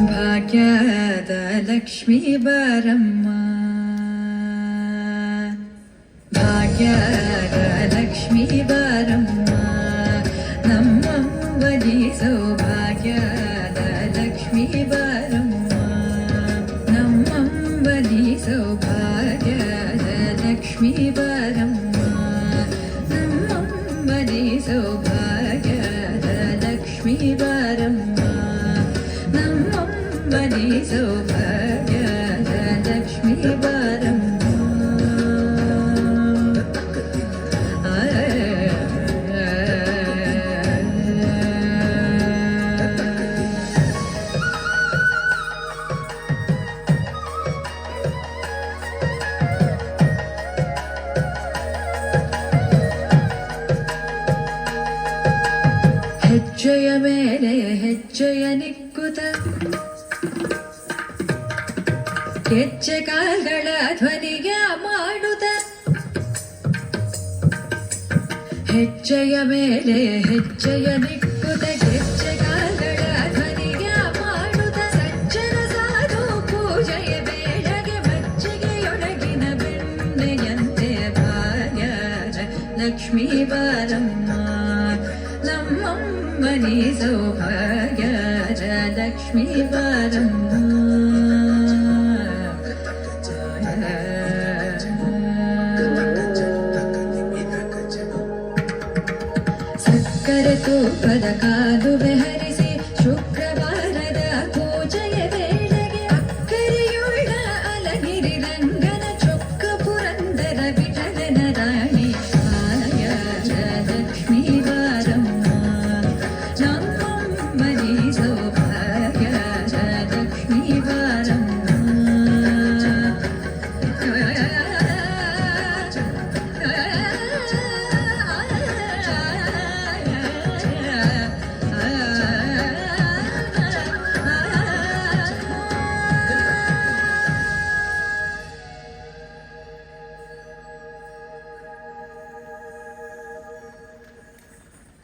ಭಾಗ್ಯದ ಲಕ್ಷ್ಮೀ ಬಾರಮ್ಮ, ಭಾಗ್ಯದ ಲಕ್ಷ್ಮೀ ಬಾರಮ್ಮ, ನಮ್ಮಂಬಲಿ ಸೌಭಾಗ್ಯದ ಲಕ್ಷ್ಮೀ ಬಾರಮ್ಮ, ನಮ್ಮಂಬಲಿ ಸೌಭಾಗ್ಯದ ಲಕ್ಷ್ಮೀ ಬಾರಮ್ಮ, ನಮ್ಮಂಬಲಿ ಸೌಭಾಗ್ಯದ ಲಕ್ಷ್ಮೀ ಬಾರಮ್ಮ, ನಮ್ಮಂಬಲಿ ಸೌಭಾಗ್ಯದ ಲಕ್ಷ್ಮೀ ಬಾರಮ್ಮ. ಹೆಜ್ಜೆಯ ಮೇಲೆ ಹೆಜ್ಜೆಯ ನಿಕ್ಕುತ ಹೆಜ್ಜೆ ಕಾಲ್ಗಳ ಧ್ವನಿಗೆ ಮಾಡುತ್ತ, ಹೆಜ್ಜೆಯ ಮೇಲೆ ಹೆಜ್ಜೆಯ ನಿಕ್ಕುತ ಹೆಜ್ಜೆ ಕಾಲ್ಗಳ ಧ್ವನಿಗೆ ಮಾಡುತ್ತ, ಸಜ್ಜನ ಸಾಧು ಪೂಜೆಯ ಬೇಳೆಗೆ ಮಜ್ಜಿಗೆಯೊಳಗಿನ ಬೆಣ್ಣೆಯಂತೆ ಭಾಗ್ಯದ ಲಕ್ಷ್ಮೀ ಬಾರಮ್ಮ, ನಮ್ಮಂಬಲಿ ಸೌಭಾಗ್ಯದ ಲಕ್ಷ್ಮೀ ಬಾರಮ್ಮ. ಸಕ್ಕರೆ ತೂಕದ